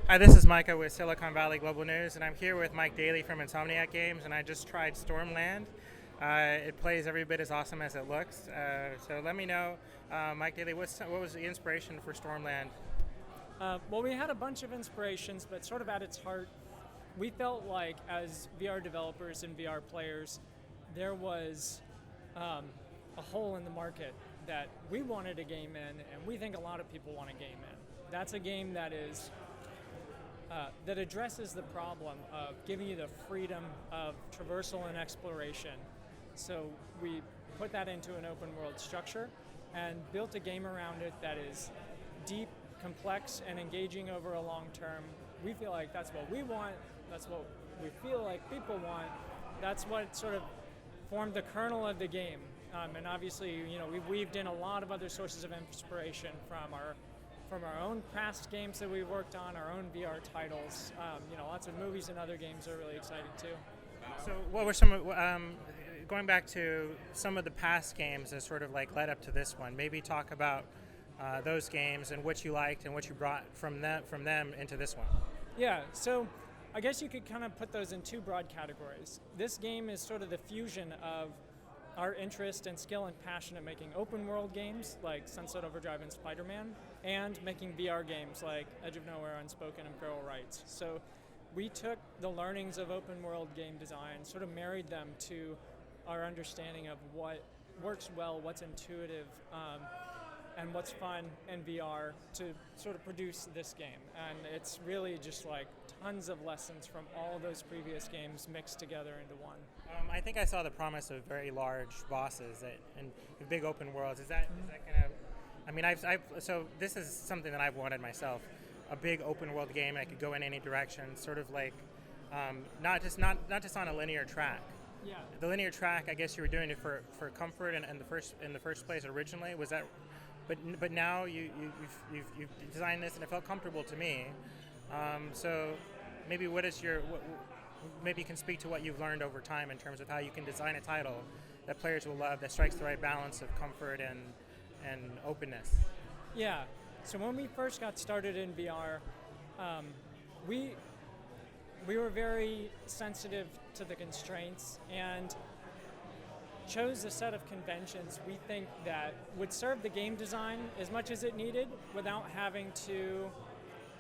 Hi, this is Micah with Silicon Valley Global News, and I'm here with Mike Daly from Insomniac Games, and I just tried Stormland. It plays every bit as awesome as it looks. So let me know, Mike Daly, what was the inspiration for Stormland? Well, we had a bunch of inspirations, but sort of at its heart, we felt like as VR developers and VR players, there was a hole in the market that we wanted a game in, and we think a lot of people want a game in. That's a game that is that addresses the problem of giving you the freedom of traversal and exploration. So we put that into an open world structure and built a game around it that is deep, complex, and engaging over a long term. We feel like that's what we want, that's what we feel like people want, that's what sort of formed the kernel of the game. And obviously, we've weaved in a lot of other sources of inspiration from our own past games that we've worked on, our own VR titles. Lots of movies and other games are really exciting too. So what were some, going back to some of the past games that sort of like led up to this one, maybe talk about those games and what you liked and what you brought from them into this one. Yeah, so I guess you could kind of put those in two broad categories. This game is sort of the fusion of our interest and skill and passion in making open world games like Sunset Overdrive and Spider-Man, and making VR games like Edge of Nowhere, Unspoken, and Feral Rights. So we took the learnings of open world game design, sort of married them to our understanding of what works well, what's intuitive, and what's fun in VR to sort of produce this game. And it's really just like tons of lessons from all those previous games mixed together into one. I think I saw the promise of very large bosses and big open worlds. Is that kind of? I mean, so this is something that I've wanted myself, a big open world game. I could go in any direction, sort of like not just on a linear track. Yeah. The linear track, I guess you were doing it for comfort in the first place originally. Was that? But now you've designed this and it felt comfortable to me. So maybe maybe you can speak to what you've learned over time in terms of how you can design a title that players will love, that strikes the right balance of comfort and openness. Yeah. So when we first got started in VR, we were very sensitive to the constraints and chose a set of conventions we think that would serve the game design as much as it needed without having to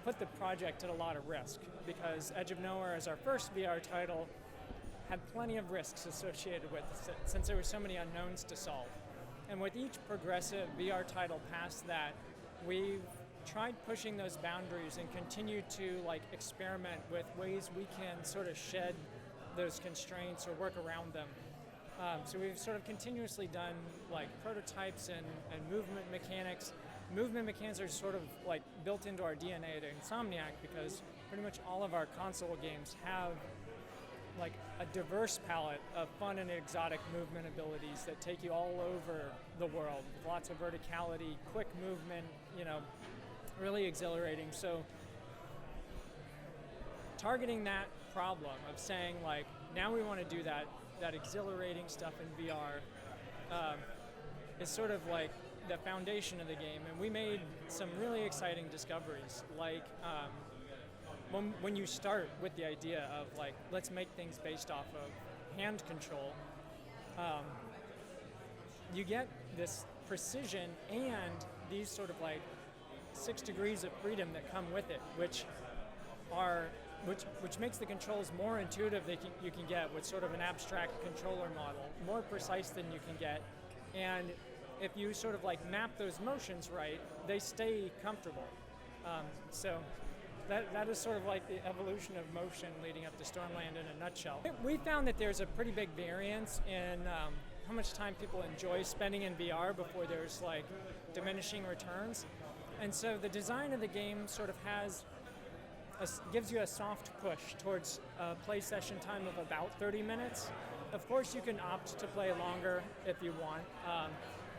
put the project at a lot of risk, because Edge of Nowhere, as our first VR title, had plenty of risks associated with it since there were so many unknowns to solve. And with each progressive VR title past that, we've tried pushing those boundaries and continued to experiment with ways we can sort of shed those constraints or work around them. So we've sort of continuously done prototypes and movement mechanics. Movement mechanics are sort of built into our DNA at Insomniac, because pretty much all of our console games have a diverse palette of fun and exotic movement abilities that take you all over the world with lots of verticality, quick movement, really exhilarating. So targeting that problem of saying now we want to do that exhilarating stuff in VR is sort of the foundation of the game. And we made some really exciting discoveries, when you start with the idea of let's make things based off of hand control, you get this precision and these sort of 6 degrees of freedom that come with it, which makes the controls more intuitive than you can get with sort of an abstract controller model, more precise than you can get. And if you sort of map those motions right, they stay comfortable. So that is sort of the evolution of motion leading up to Stormland in a nutshell. We found that there's a pretty big variance in how much time people enjoy spending in VR before there's diminishing returns. And so the design of the game sort of gives you a soft push towards a play session time of about 30 minutes. Of course, you can opt to play longer if you want,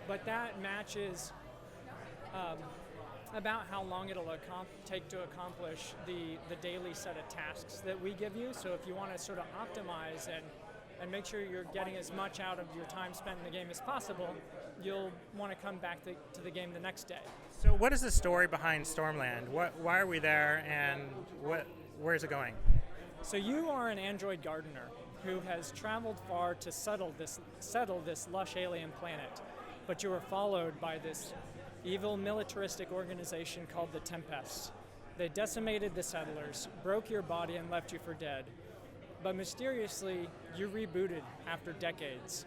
but that matches about how long it'll take to accomplish the daily set of tasks that we give you. So if you want to sort of optimize and and make sure you're getting as much out of your time spent in the game as possible, you'll want to come back to the game the next day. So what is the story behind Stormland? Why are we there, and where is it going? So you are an android gardener who has traveled far to settle this lush alien planet, but you were followed by this evil militaristic organization called the Tempest. They decimated the settlers, broke your body, and left you for dead. But mysteriously, you rebooted after decades.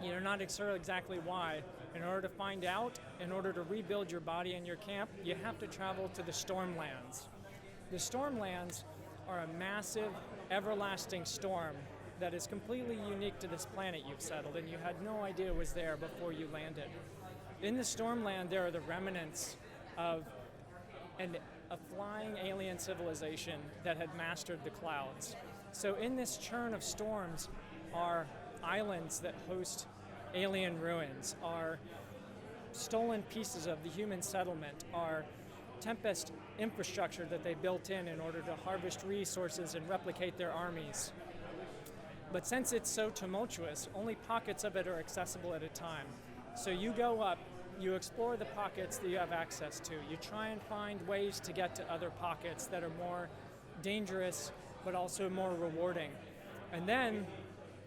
You're not sure exactly why. In order to find out, in order to rebuild your body and your camp, you have to travel to the Stormlands. The Stormlands are a massive, everlasting storm that is completely unique to this planet you've settled, and you had no idea was there before you landed. In the Stormland, there are the remnants of a flying alien civilization that had mastered the clouds. So in this churn of storms are islands that host alien ruins, are stolen pieces of the human settlement, are Tempest infrastructure that they built in order to harvest resources and replicate their armies. But since it's so tumultuous, only pockets of it are accessible at a time. So you go up, you explore the pockets that you have access to. You try and find ways to get to other pockets that are more dangerous, but also more rewarding. And then,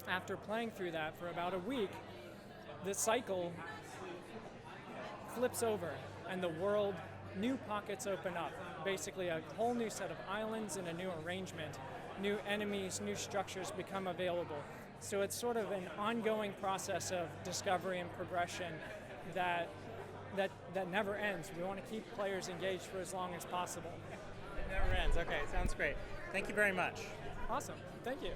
after playing through that for about a week, the cycle flips over and the world, new pockets open up. Basically a whole new set of islands and a new arrangement. New enemies, new structures become available. So it's sort of an ongoing process of discovery and progression that never ends. We want to keep players engaged for as long as possible. It never ends. Okay, sounds great. Thank you very much. Awesome. Thank you.